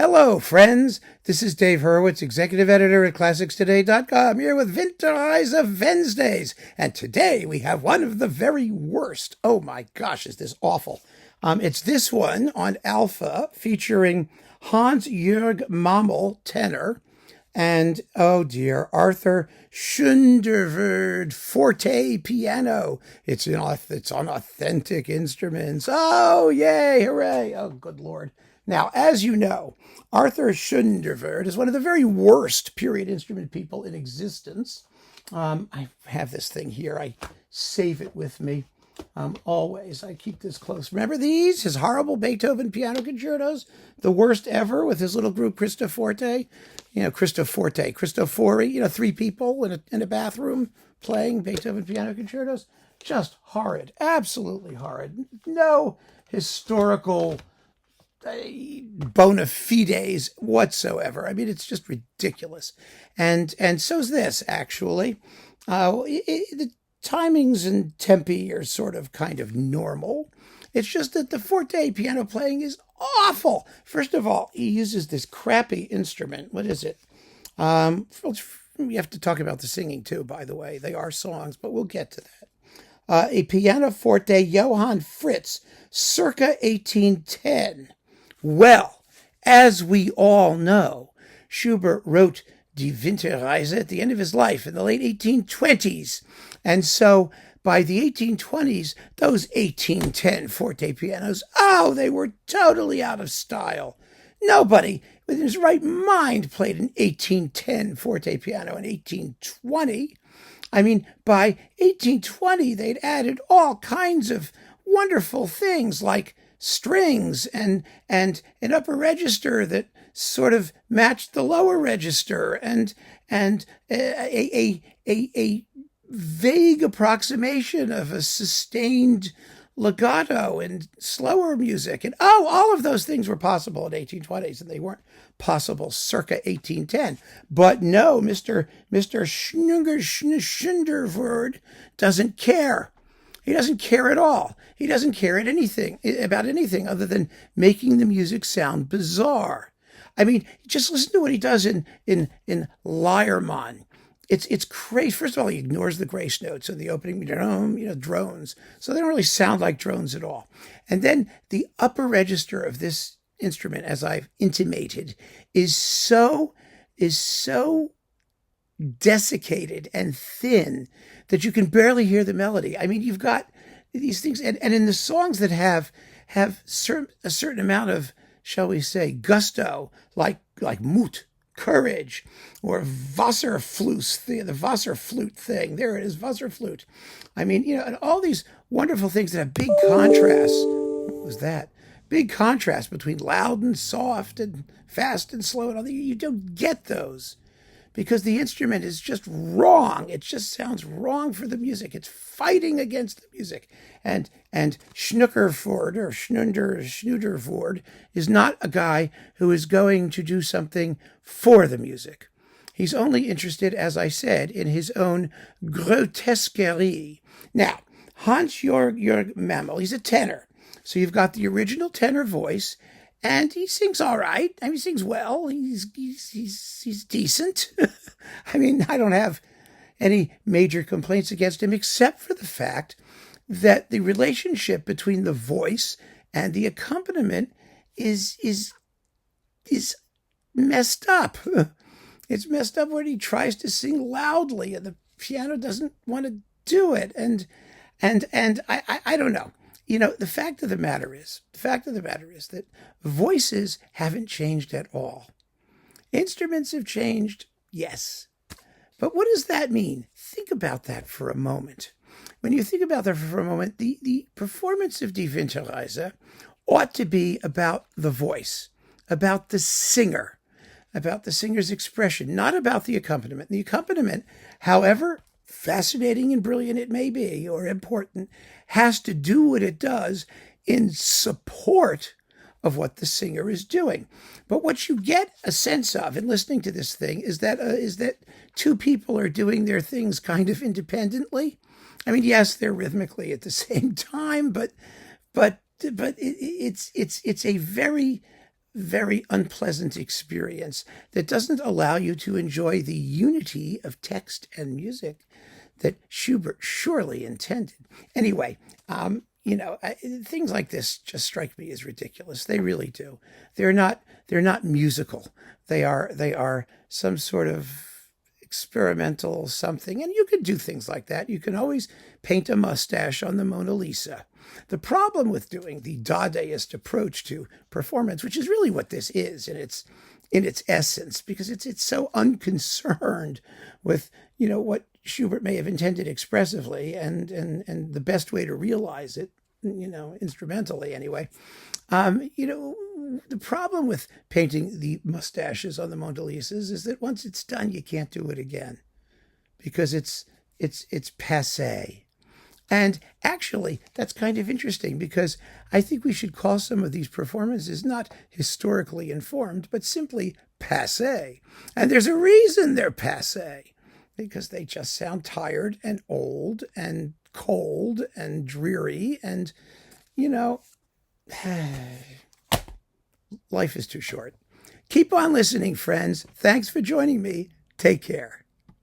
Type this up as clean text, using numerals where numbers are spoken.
Hello, friends. This is Dave Hurwitz, executive editor at ClassicsToday.com, here with Winterreise Wednesdays. And today we have one of the very worst. Oh my gosh, is this awful. It's this one on Alpha featuring Jörg Mammel, tenor, and, oh dear, Arthur Schoonderwoerd, fortepiano. It's on authentic instruments. Oh, yay, hooray. Oh, good Lord. Now, as you know, Arthur Schoonderwoerd is one of the very worst period instrument people in existence. I have this thing here. I save it with me always. I keep this close. Remember these? His horrible Beethoven piano concertos? The worst ever with his little group Cristoforte? Cristofori, three people in a bathroom playing Beethoven piano concertos? Just horrid. Absolutely horrid. No historical bona fides whatsoever. I mean, it's just ridiculous. And so's this, actually. The timings and tempi are sort of kind of normal. It's just that the forte piano playing is awful. First of all, he uses this crappy instrument. What is it? We have to talk about the singing too, by the way. They are songs, but we'll get to that. A pianoforte Johann Fritz, circa 1810. Well, as we all know, Schubert wrote Die Winterreise at the end of his life in the late 1820s. And so by the 1820s, those 1810 forte pianos, they were totally out of style. Nobody with his right mind played an 1810 forte piano in 1820. I mean, by 1820, they'd added all kinds of wonderful things like strings and an upper register that sort of matched the lower register and a vague approximation of a sustained legato and slower music. And all of those things were possible in 1820s, and they weren't possible circa 1810. But no, Mr. Schoonderwoerd doesn't care. He doesn't care at all. He doesn't care about anything other than making the music sound bizarre. I mean, just listen to what he does in Leiermann. It's crazy. First of all, he ignores the grace notes in the opening, drones. So they don't really sound like drones at all. And then the upper register of this instrument, as I've intimated, is so desiccated and thin that you can barely hear the melody. I mean, you've got these things, and in the songs that have a certain amount of, shall we say, gusto, like Mut, courage, or Wasserfluss, the Wasserflute thing. There it is, Wasserflute. I mean, and all these wonderful things that have big contrasts. What was that? Big contrast between loud and soft and fast and slow and all that. You don't get those because the instrument is just wrong. It just sounds wrong for the music. It's fighting against the music. And Schoonderwoerd is not a guy who is going to do something for the music. He's only interested, as I said, in his own grotesquerie. Now, Jörg Mammel, he's a tenor. So you've got the original tenor voice, and he sings all right. I mean, he sings well. He's decent. I mean, I don't have any major complaints against him, except for the fact that the relationship between the voice and the accompaniment is messed up. It's messed up when he tries to sing loudly, and the piano doesn't want to do it. And I don't know. The fact of the matter is that voices haven't changed at all. Instruments have changed, yes. But what does that mean? Think about that for a moment. When you think about that for a moment, the performance of Die Winterreise ought to be about the voice, about the singer, about the singer's expression, not about the accompaniment. The accompaniment, however fascinating and brilliant it may be, or important, has to do what it does in support of what the singer is doing. But what you get a sense of in listening to this thing is that two people are doing their things kind of independently. I mean, yes, they're rhythmically at the same time, but it's a very, very unpleasant experience that doesn't allow you to enjoy the unity of text and music that Schubert surely intended. Anyway, things like this just strike me as ridiculous. They really do. They're not musical. They are some sort of experimental something. And you could do things like that. You can always paint a mustache on the Mona Lisa. The problem with doing the Dadaist approach to performance, which is really what this is in its essence, because it's so unconcerned with, what Schubert may have intended expressively and the best way to realize it, instrumentally anyway. The problem with painting the mustaches on the Mona Lisas is that once it's done, you can't do it again because it's passé. And actually, that's kind of interesting because I think we should call some of these performances not historically informed, but simply passé. And there's a reason they're passé, because they just sound tired and old and cold and dreary and, life is too short. Keep on listening, friends. Thanks for joining me. Take care.